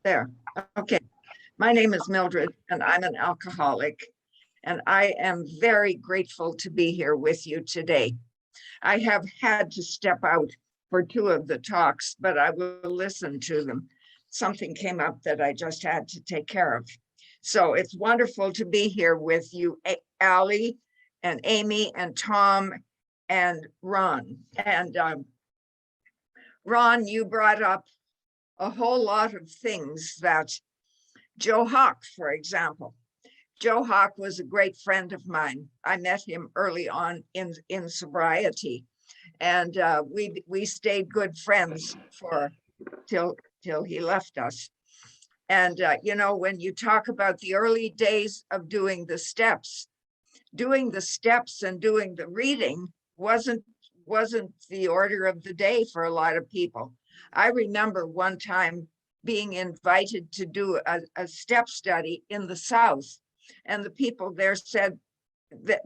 There. Okay. My name is Mildred and I'm an alcoholic. And I am very grateful to be here with you today. I have had to step out for two of the talks, but I will listen to them. Something came up that I just had to take care of. So it's wonderful to be here with you, Allie and Amy and Tom and Ron. And Ron, you brought up a whole lot of things that Joe Hawk, for example. Joe Hawk was a great friend of mine. I met him early on in sobriety, and we stayed good friends till he left us. And you know, when you talk about the early days of doing the steps and doing the reading wasn't the order of the day for a lot of people. I remember one time being invited to do a step study in the South, and the people there said that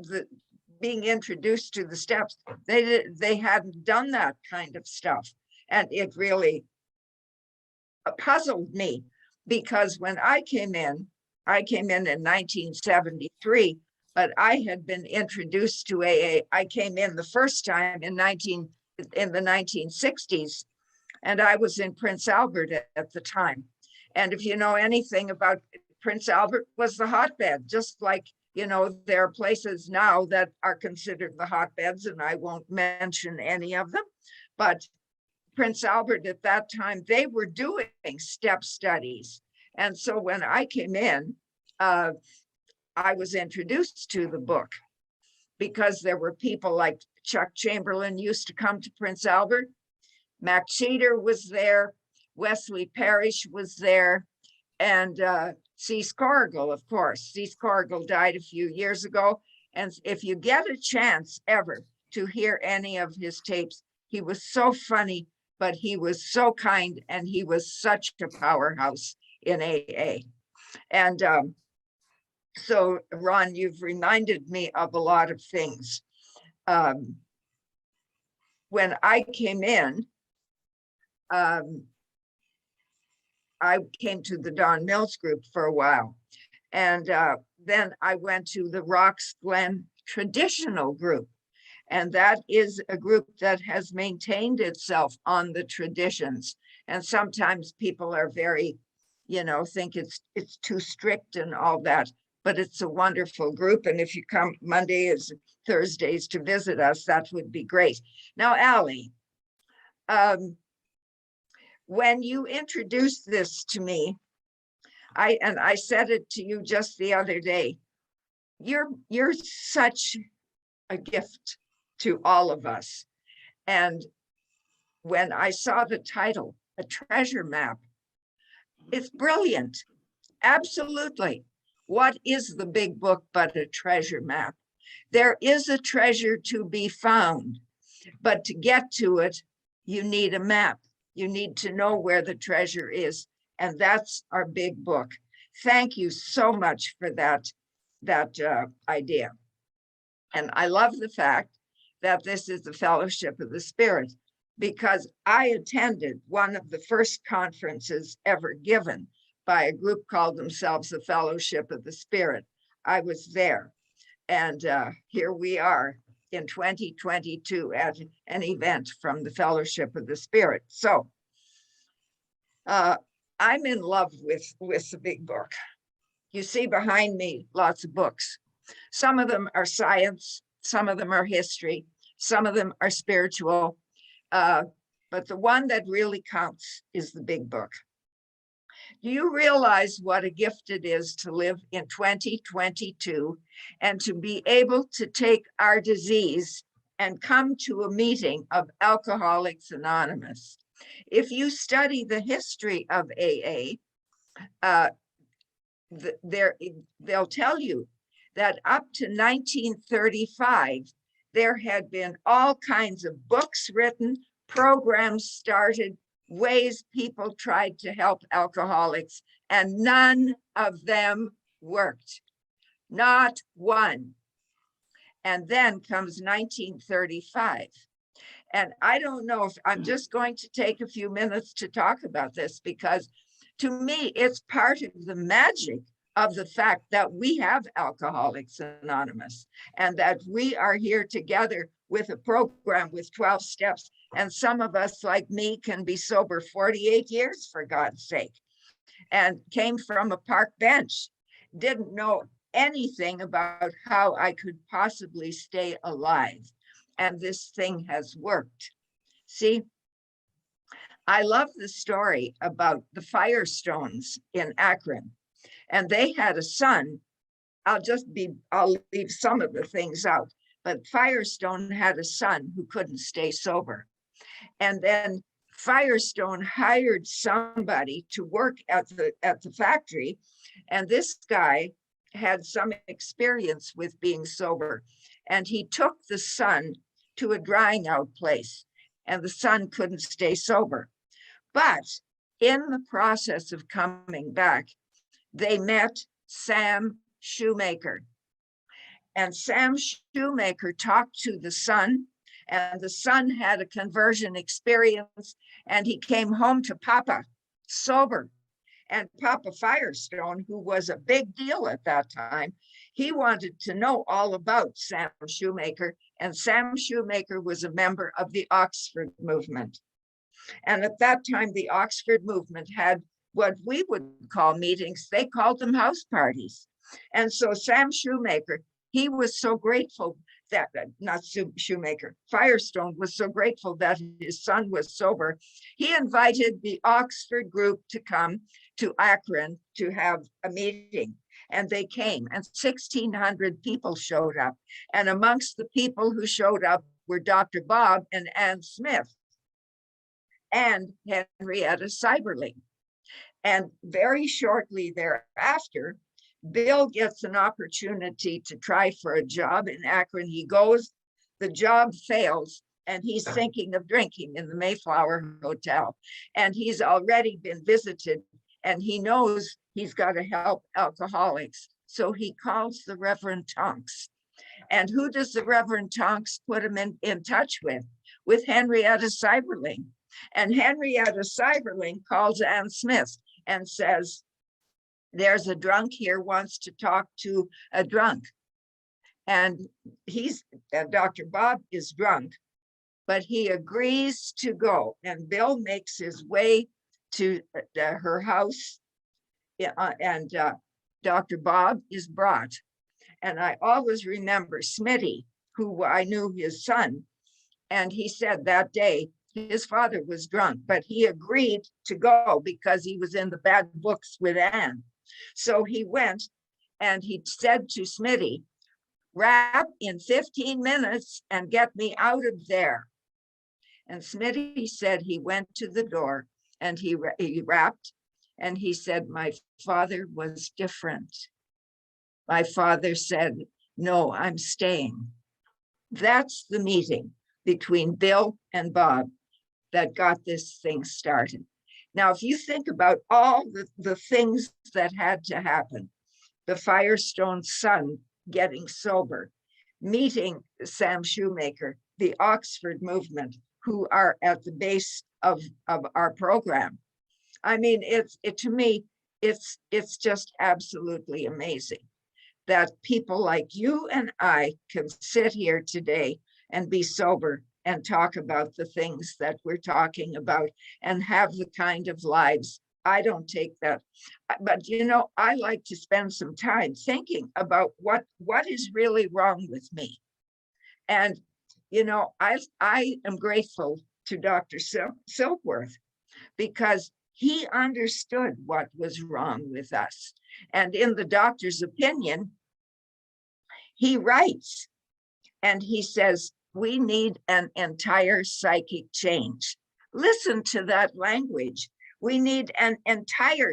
being introduced to the steps, they hadn't done that kind of stuff, and it really puzzled me, because when I came in in 1973, but I had been introduced to AA. I came in the first time in the 1960s, and I was in Prince Albert at the time. And if you know anything about Prince Albert, was the hotbed, just like, you know, there are places now that are considered the hotbeds, and I won't mention any of them, but Prince Albert at that time, they were doing step studies. And so when I came in, I was introduced to the book because there were people like Chuck Chamberlain used to come to Prince Albert. Mac Cheater was there, Wesley Parrish was there, and C. Scorrigal, of course. C. Scorrigal died a few years ago. And if you get a chance ever to hear any of his tapes, he was so funny, but he was so kind, and he was such a powerhouse in AA. And so, Ron, you've reminded me of a lot of things. When I came in, I came to the Don Mills group for a while. And then I went to the Rocks Glen traditional group. And that is a group that has maintained itself on the traditions. And sometimes people are very, you know, think it's too strict and all that, but it's a wonderful group. And if you come Mondays, Thursdays to visit us, that would be great. Now, Allie, when you introduced this to me, I said it to you just the other day, you're such a gift to all of us. And when I saw the title, A Treasure Map, it's brilliant. Absolutely. What is the big book but a treasure map? There is a treasure to be found, but to get to it, you need a map. You need to know where the treasure is. And that's our big book. Thank you so much for that idea. And I love the fact that this is the Fellowship of the Spirit, because I attended one of the first conferences ever given by a group called themselves the Fellowship of the Spirit. I was there. And here we are in 2022 at an event from the Fellowship of the Spirit. So I'm in love with the big book. You see behind me lots of books. Some of them are science, some of them are history, some of them are spiritual, but the one that really counts is the big book. Do you realize what a gift it is to live in 2022 and to be able to take our disease and come to a meeting of Alcoholics Anonymous? If you study the history of AA, they'll tell you that up to 1935, there had been all kinds of books written, programs started, ways people tried to help alcoholics, and none of them worked. Not one. And then comes 1935. And I don't know if I'm just going to take a few minutes to talk about this, because To me, it's part of the magic of the fact that we have Alcoholics Anonymous and that we are here together with a program with 12 steps. And some of us, like me, can be sober 48 years, for God's sake, and came from a park bench, didn't know anything about how I could possibly stay alive. And this thing has worked. See, I love the story about the Firestones in Akron. And they had a son. I'll leave some of the things out, but Firestone had a son who couldn't stay sober. And then Firestone hired somebody to work at the factory. And this guy had some experience with being sober. And he took the son to a drying out place, and the son couldn't stay sober. But in the process of coming back, they met Sam Shoemaker. And Sam Shoemaker talked to the son, and the son had a conversion experience, and he came home to Papa sober. And Papa Firestone, who was a big deal at that time, he wanted to know all about Sam Shoemaker, and Sam Shoemaker was a member of the Oxford movement. And at that time, the Oxford movement had what we would call meetings. They called them house parties. And so Sam Shoemaker, he was so grateful that, not Shoemaker, Firestone was so grateful that his son was sober. He invited the Oxford group to come to Akron to have a meeting. And they came, and 1,600 people showed up. And amongst the people who showed up were Dr. Bob and Ann Smith and Henrietta Seiberling. And very shortly thereafter, Bill gets an opportunity to try for a job in Akron. He goes, the job fails, and he's thinking of drinking in the Mayflower Hotel. And he's already been visited, and he knows he's got to help alcoholics. So he calls the Reverend Tonks. And who does the Reverend Tonks put him in touch with? With Henrietta Seiberling. And Henrietta Seiberling calls Ann Smith and says, there's a drunk here wants to talk to a drunk. And Dr. Bob is drunk, but he agrees to go. And Bill makes his way to her house, and Dr. Bob is brought. And I always remember Smitty, who I knew his son, and he said that day, his father was drunk, but he agreed to go because he was in the bad books with Ann. So he went, and he said to Smitty, "Wrap in 15 minutes and get me out of there." And Smitty said he went to the door and he rapped, and he said, "My father was different. My father said, no, I'm staying." That's the meeting between Bill and Bob that got this thing started. Now, if you think about all the things that had to happen, the Firestone son getting sober, meeting Sam Shoemaker, the Oxford movement, who are at the base of our program. I mean, to me, it's just absolutely amazing that people like you and I can sit here today and be sober and talk about the things that we're talking about and have the kind of lives. I don't take that, but I like to spend some time thinking about what is really wrong with me. And I am grateful to Dr. Silkworth because he understood what was wrong with us. And in the doctor's opinion, he writes, and he says, we need an entire psychic change. Listen to that language. We need an entire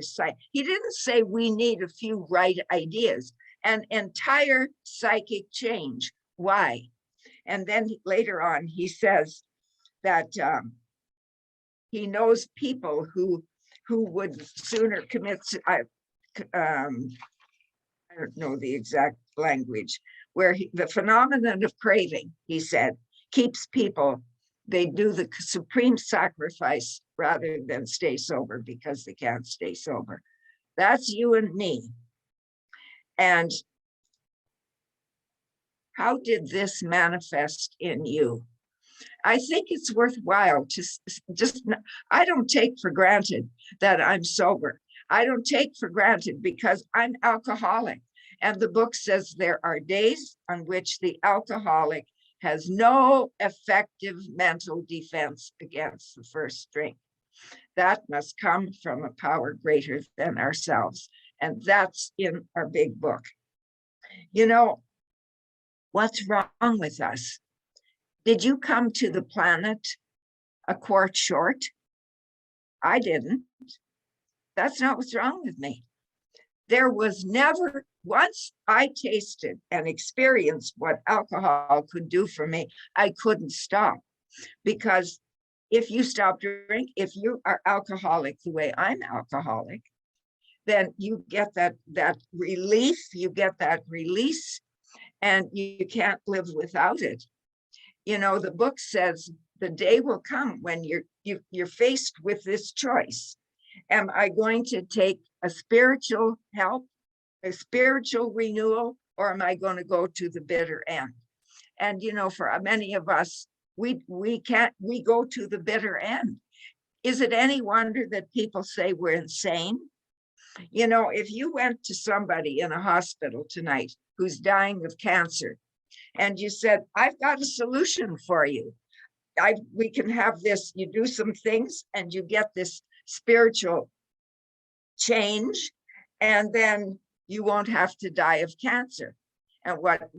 he didn't say we need a few right ideas, an entire psychic change. Why? And then later on, he says that he knows people who would sooner commit. I don't know the exact language, where the phenomenon of craving, he said, keeps people They do the supreme sacrifice rather than stay sober because they can't stay sober. That's you and me. And how did this manifest in you? I think it's worthwhile to just, I don't take for granted that I'm sober. I don't take for granted because I'm alcoholic. And the book says there are days on which the alcoholic has no effective mental defense against the first drink. That must come from a power greater than ourselves. And that's in our big book. You know, what's wrong with us? Did you come to the planet a quart short? I didn't. That's not what's wrong with me. There was never, once I tasted and experienced what alcohol could do for me, I couldn't stop. Because if you stop drinking, if you are alcoholic the way I'm alcoholic, then you get that relief, you get that release, and you can't live without it. You know, the book says the day will come when you're faced with this choice. Am I going to take a spiritual help, a spiritual renewal, or am I going to go to the bitter end? And, you know, for many of us, we go to the bitter end. Is it any wonder that people say we're insane? You know, if you went to somebody in a hospital tonight who's dying of cancer, and you said, I've got a solution for you. We can have this, you do some things and you get this spiritual change, and then you won't have to die of cancer. And what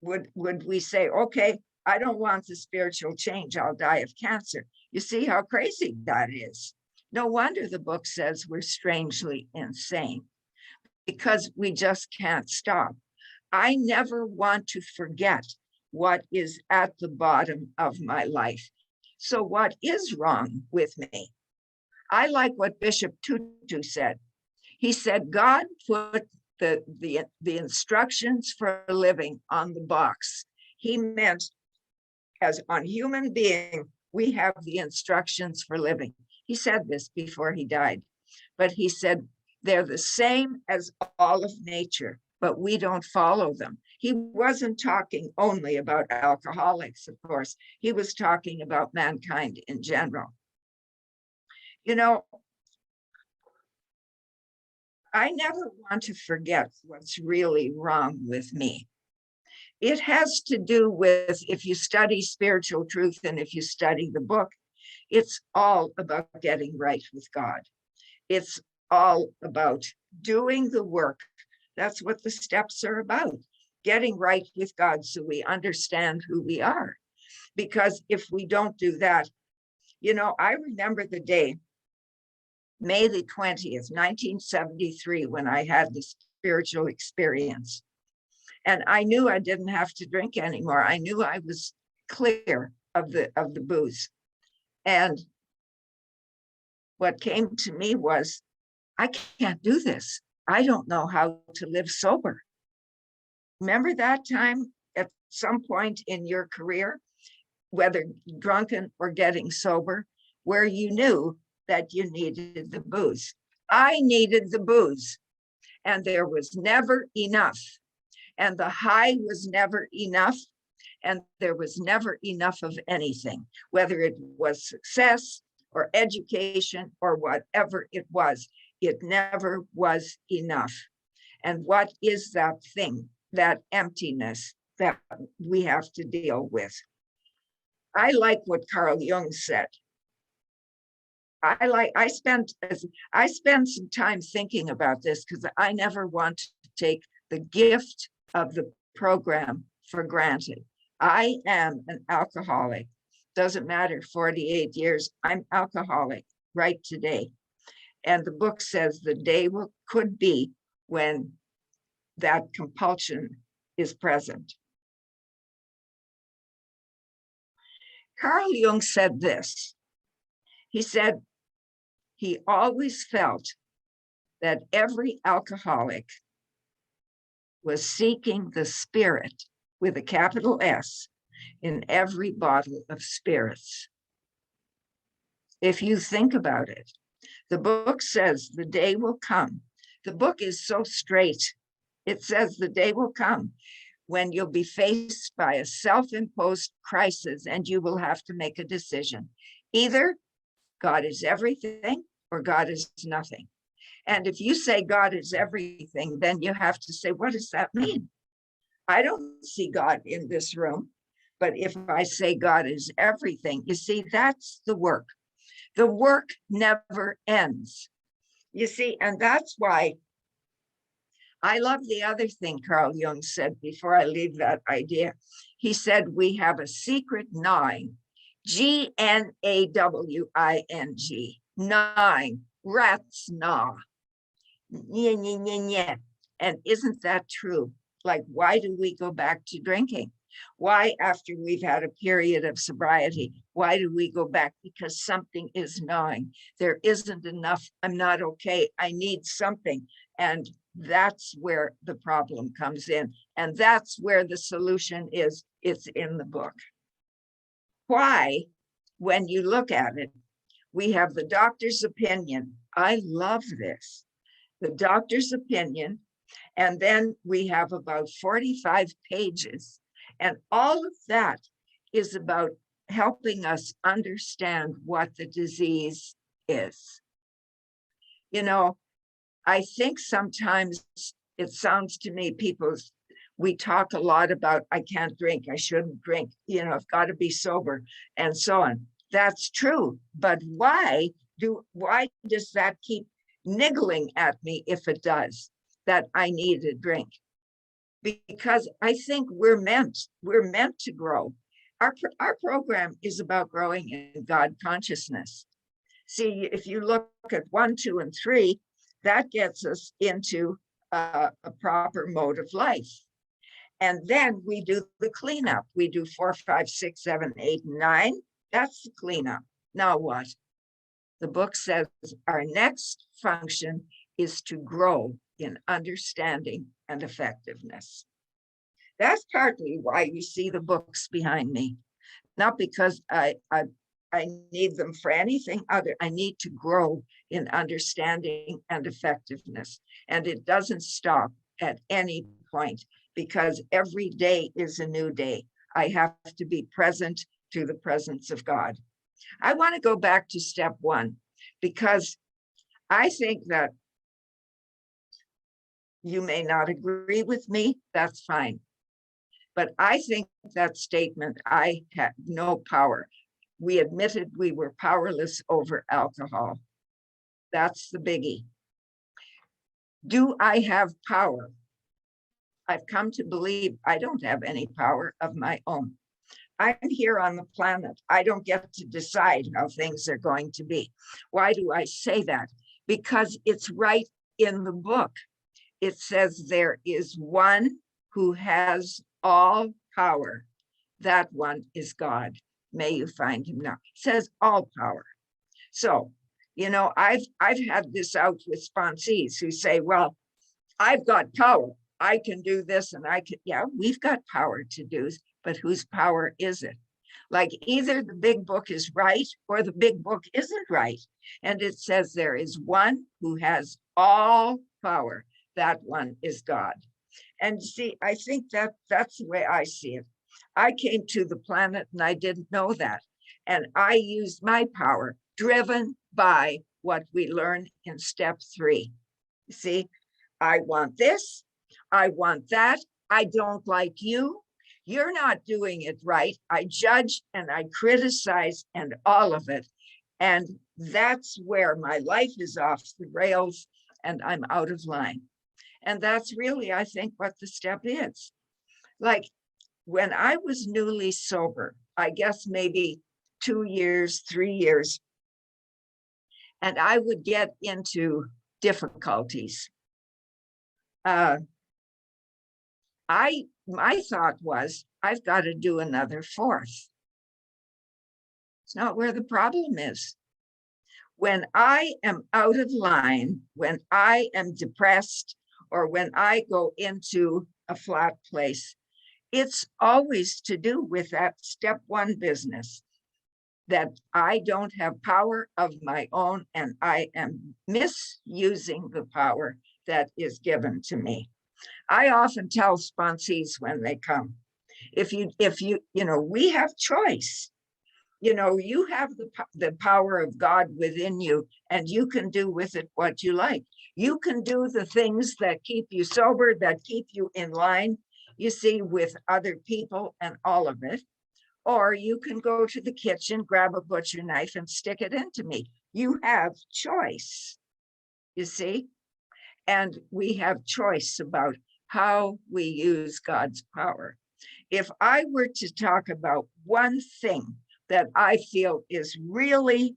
would we say? Okay, I don't want the spiritual change, I'll die of cancer. You see how crazy that is. No wonder the book says we're strangely insane, because we just can't stop. I never want to forget what is at the bottom of my life. So what is wrong with me? I like what Bishop Tutu said. He said, God put the instructions for living on the box. He meant, as on human being, we have the instructions for living. He said this before he died, but he said, they're the same as all of nature, but we don't follow them. He wasn't talking only about alcoholics, of course. He was talking about mankind in general. You know, I never want to forget what's really wrong with me. It has to do with, if you study spiritual truth and if you study the book, it's all about getting right with God. It's all about doing the work. That's what the steps are about, getting right with God so we understand who we are. Because if we don't do that, you know, I remember the day, May the 20th, 1973, when I had the spiritual experience. And I knew I didn't have to drink anymore. I knew I was clear of the booze. And what came to me was, I can't do this. I don't know how to live sober. Remember that time at some point in your career, whether drunken or getting sober, where you knew that you needed the booze? I needed the booze, and there was never enough. And the high was never enough, and there was never enough of anything, whether it was success or education or whatever it was. It never was enough. And what is that thing, that emptiness that we have to deal with? I like what Carl Jung said. I spent some time thinking about this, because I never want to take the gift of the program for granted. I am an alcoholic. Doesn't matter, 48 years, I'm alcoholic right today. And the book says the day could be when that compulsion is present. Carl Jung said this. He said he always felt that every alcoholic was seeking the spirit, with a capital S, in every bottle of spirits. If you think about it, the book says the day will come. The book is so straight. It says the day will come when you'll be faced by a self-imposed crisis and you will have to make a decision. Either God is everything or God is nothing. And if you say God is everything, then you have to say, what does that mean? I don't see God in this room, but if I say God is everything, you see, that's the work. The work never ends. You see, and that's why I love the other thing Carl Jung said before I leave that idea. He said, we have a secret gnawing, Gnawing, gnawing, rats gnaw. And isn't that true? Like, why do we go back to drinking? Why, after we've had a period of sobriety, why do we go back? Because something is gnawing. There isn't enough. I'm not okay. I need something. And that's where the problem comes in. And that's where the solution is. It's in the book. Why, when you look at it, we have the doctor's opinion. I love this. The doctor's opinion. And then we have about 45 pages. And all of that is about helping us understand what the disease is. You know, I think sometimes it sounds to me, we talk a lot about, I can't drink, I shouldn't drink, you know, I've got to be sober and so on. That's true. But why does that keep niggling at me if it does, that I need a drink? Because I think we're meant to grow. Our program is about growing in God consciousness. See, if you look at 1, 2, and 3, that gets us into a proper mode of life. And then we do the cleanup. We do 4, 5, 6, 7, 8, 9. That's the cleanup. Now what? The book says our next function is to grow in understanding and effectiveness. That's partly why you see the books behind me. Not because I need them for anything other. I need to grow in understanding and effectiveness. And it doesn't stop at any point, because every day is a new day. I have to be present to the presence of God. I want to go back to step 1, because I think that you may not agree with me, that's fine. But I think that statement, I had no power. We admitted we were powerless over alcohol. That's the biggie. Do I have power? I've come to believe I don't have any power of my own. I'm here on the planet. I don't get to decide how things are going to be. Why do I say that? Because it's right in the book. It says there is one who has all power. That one is God. May you find him now. It says all power. So, you know, I've had this out with sponsees who say, well, I've got power. I can do this and I can, yeah, we've got power to do, but whose power is it? Like either the big book is right or the big book isn't right. And it says there is one who has all power. That one is God. And see, I think that's the way I see it. I came to the planet and I didn't know that. And I used my power driven by what we learn in step 3. You see, I want this, I want that, I don't like you, you're not doing it right. I judge and I criticize and all of it. And that's where my life is off the rails and I'm out of line. And that's really, I think, what the step is. Like when I was newly sober, I guess maybe 2 years, 3 years, and I would get into difficulties. My thought was, I've got to do another 4th. It's not where the problem is. When I am out of line, when I am depressed, or when I go into a flat place, It's always to do with that step one business, that I don't have power of my own and I am misusing the power that is given to me. I often tell sponsees when they come, if you, we have choice. You have the power of God within you, and you can do with it what you like. You can do the things that keep you sober, that keep you in line, you see, with other people and all of it. Or you can go to the kitchen, grab a butcher knife and stick it into me. You have choice, you see? And we have choice about how we use God's power. If I were to talk about one thing that I feel is really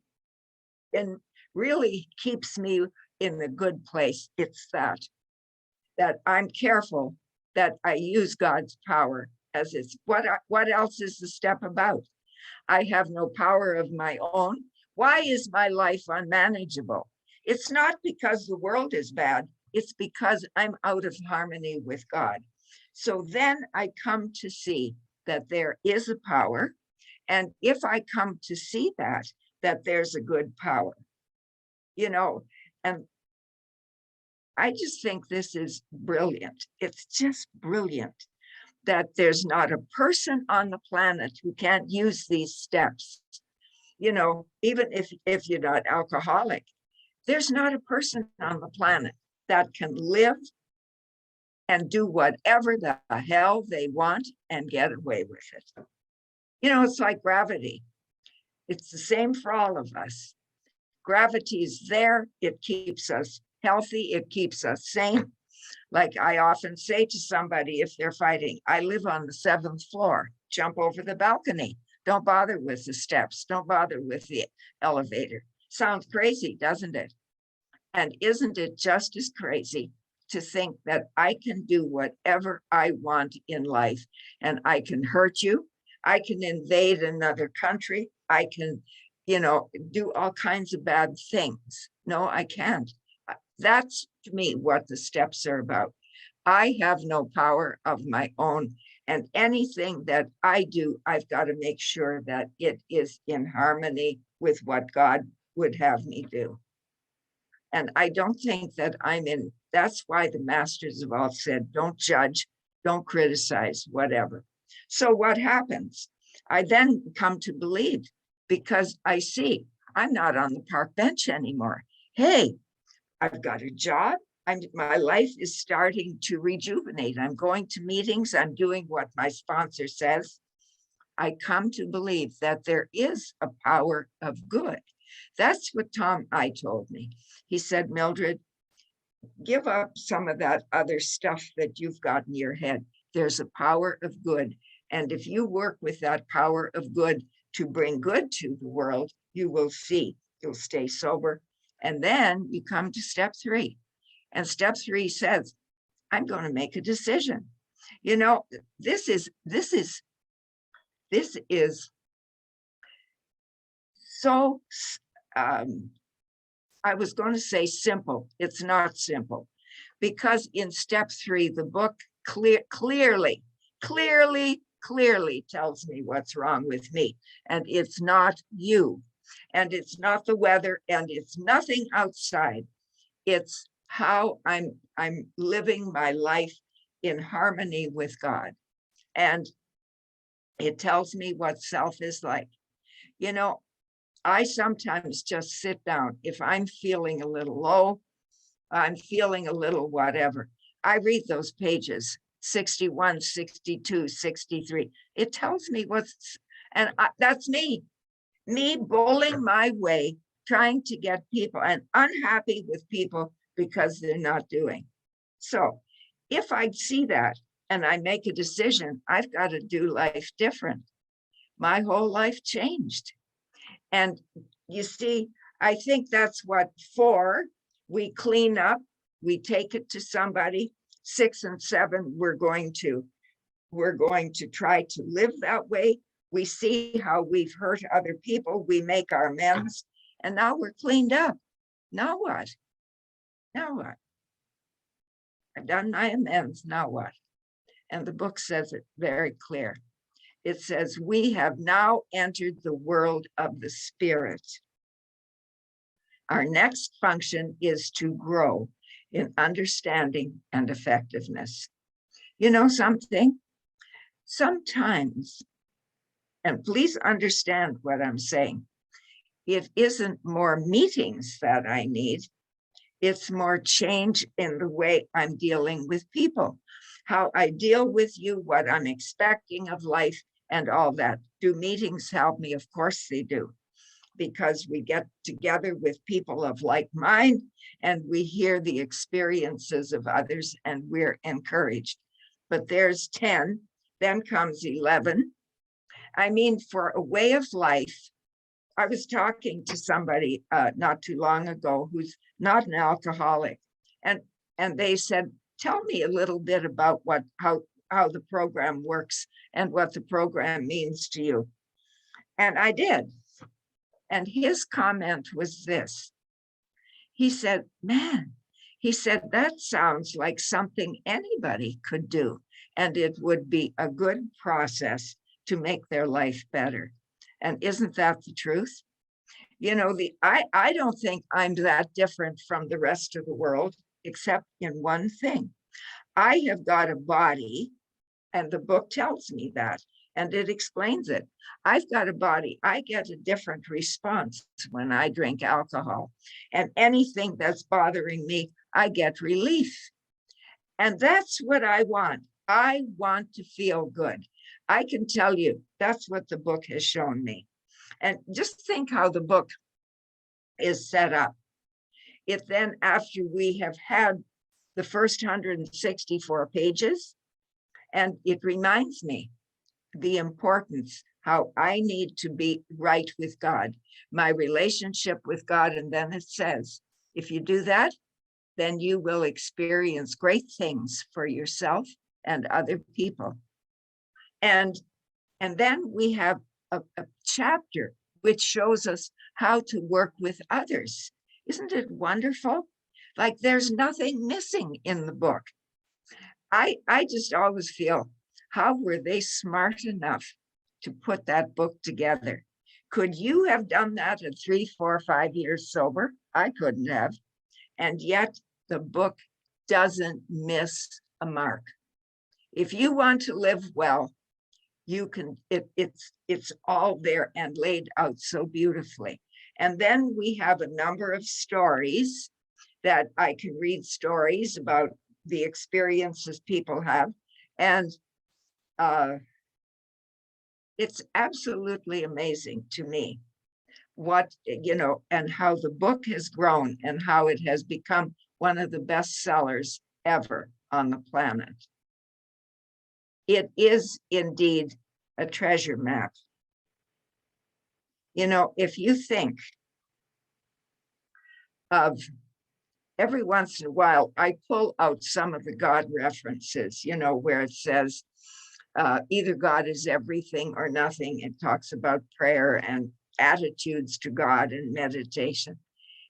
keeps me in a good place, it's that I'm careful that I use God's power as it's what else is the step about? I have no power of my own. Why is my life unmanageable? It's not because the world is bad. It's because I'm out of harmony with God. So then I come to see that there is a power. And if I come to see that there's a good power, and I just think this is brilliant. It's just brilliant that there's not a person on the planet who can't use these steps. Even if you're not alcoholic, there's not a person on the planet that can live and do whatever the hell they want and get away with it. It's like gravity. It's the same for all of us. Gravity is there. It keeps us healthy. It keeps us sane. Like I often say to somebody, if they're fighting, I live on the 7th floor, jump over the balcony. Don't bother with the steps. Don't bother with the elevator. Sounds crazy, doesn't it? And isn't it just as crazy to think that I can do whatever I want in life, and I can hurt you. I can invade another country. I can, do all kinds of bad things. No, I can't. That's to me what the steps are about. I have no power of my own, and anything that I do, I've got to make sure that it is in harmony with what God would have me do. And I don't think that that's why the masters have all said, don't judge, don't criticize, whatever. So what happens? I then come to believe, because I see I'm not on the park bench anymore. Hey, I've got a job. My life is starting to rejuvenate. I'm going to meetings. I'm doing what my sponsor says. I come to believe that there is a power of good. That's what Tom I told me. He said, Mildred, give up some of that other stuff that you've got in your head. There's a power of good. And if you work with that power of good to bring good to the world, you will see, you'll stay sober. And then you come to step 3. And step 3 says, I'm going to make a decision. This is so, I was going to say simple. It's not simple, because in step 3, the book clearly tells me what's wrong with me. And it's not you, and it's not the weather, and it's nothing outside. It's how I'm living my life in harmony with God. And it tells me what self is like. I sometimes just sit down. If I'm feeling a little low, I'm feeling a little whatever, I read those pages, 61, 62, 63. It tells me that's me bowling my way, trying to get people, and unhappy with people because they're not doing. So if I see that and I make a decision, I've got to do life different. My whole life changed. And you see, I think that's what 4, we clean up, we take it to somebody. 6 and 7, we're going to try to live that way. We see how we've hurt other people, we make our amends, and now we're cleaned up. Now what? I've done my amends, now what? And the book says it very clear. It says, we have now entered the world of the spirit. Our next function is to grow in understanding and effectiveness. You know something? Sometimes, and please understand what I'm saying, it isn't more meetings that I need. It's more change in the way I'm dealing with people, how I deal with you, what I'm expecting of life, and all that. Do meetings help me? Of course they do, because we get together with people of like mind and we hear the experiences of others and we're encouraged. But there's 10, then comes 11. I mean, for a way of life, I was talking to somebody not too long ago who's not an alcoholic, and they said, "Tell me a little bit about how the program works and what the program means to you." And I did. And his comment was this. He said, "Man," he said, "that sounds like something anybody could do, and it would be a good process to make their life better." And isn't that the truth? You know, I don't think I'm that different from the rest of the world, except in one thing. I have got a body, and the book tells me that, and it explains it. I've got a body. I get a different response when I drink alcohol, and anything that's bothering me, I get relief. And that's what I want. I want to feel good. I can tell you that's what the book has shown me. And just think how the book is set up. It then, after we have had the first 164 pages, and it reminds me the importance, how I need to be right with God, my relationship with God. And then it says, if you do that, then you will experience great things for yourself and other people. And then we have a chapter which shows us how to work with others. Isn't it wonderful? Like there's nothing missing in the book. I just always feel, how were they smart enough to put that book together? Could you have done that at 3, 4, 5 years sober? I couldn't have. And yet the book doesn't miss a mark. If you want to live well, you can, it's all there and laid out so beautifully. And then we have a number of stories that I can read, stories about the experiences people have. And it's absolutely amazing to me what, you know, and how the book has grown and how it has become one of the best sellers ever on the planet. It is indeed a treasure map. You know, if you think of, every once in a while, I pull out some of the God references, you know, where it says, either God is everything or nothing. It talks about prayer and attitudes to God and meditation.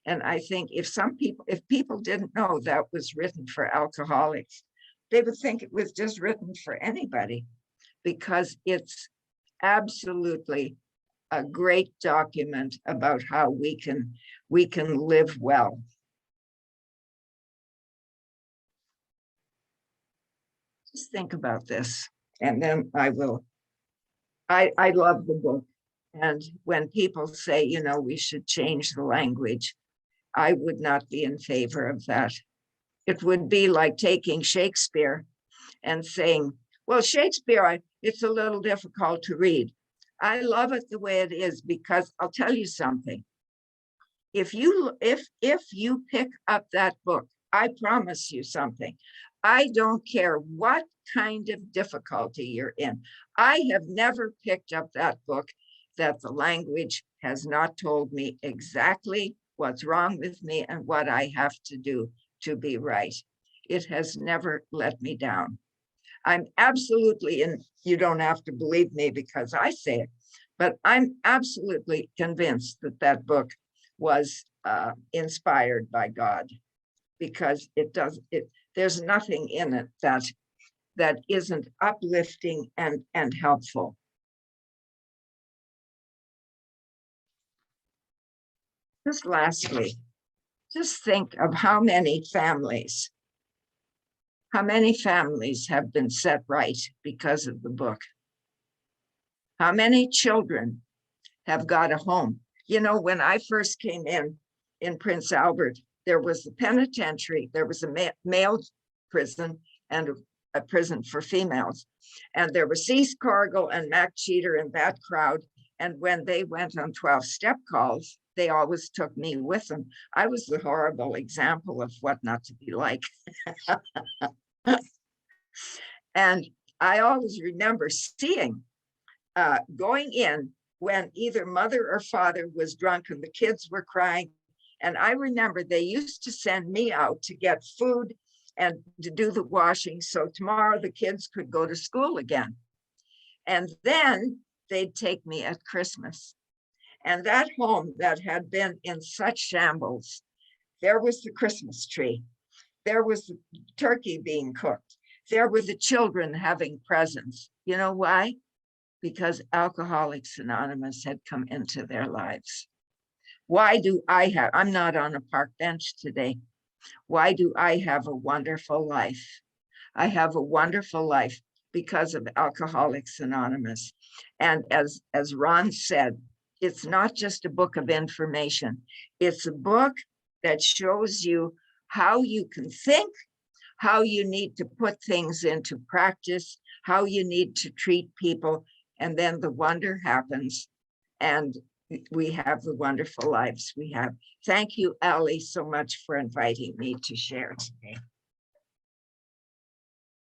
And I think if people didn't know that was written for alcoholics, they would think it was just written for anybody, because it's absolutely a great document about how we can live well. Just think about this, and then I love the book. And when people say, you know, we should change the language, I would not be in favor of that. It would be like taking Shakespeare and saying, well, Shakespeare, it's a little difficult to read. I love it the way it is, because I'll tell you something. If you pick up that book, I promise you something. I don't care what kind of difficulty you're in. I have never picked up that book that the language has not told me exactly what's wrong with me and what I have to do to be right. It has never let me down. I'm absolutely, and you don't have to believe me because I say it, but I'm absolutely convinced that that book was inspired by God, because there's nothing in it that isn't uplifting and helpful. Just lastly, just think of how many families have been set right because of the book. How many children have got a home? You know, when I first came in Prince Albert, there was the penitentiary, there was a male prison and a prison for females. And there was Cease Cargill and Mac Cheater in that crowd. And when they went on 12-step calls, they always took me with them. I was the horrible example of what not to be like. And I always remember seeing, going in when either mother or father was drunk and the kids were crying. And I remember they used to send me out to get food and to do the washing, so tomorrow the kids could go to school again. And then they'd take me at Christmas. And that home that had been in such shambles, there was the Christmas tree. There was the turkey being cooked. There were the children having presents. You know why? Because Alcoholics Anonymous had come into their lives. Why do I have, I'm not on a park bench today. Why do I have a wonderful life? I have a wonderful life because of Alcoholics Anonymous. And as Ron said, it's not just a book of information. It's a book that shows you how you can think, how you need to put things into practice, how you need to treat people, and then the wonder happens. And we have the wonderful lives we have. Thank you, Ali, so much for inviting me to share today.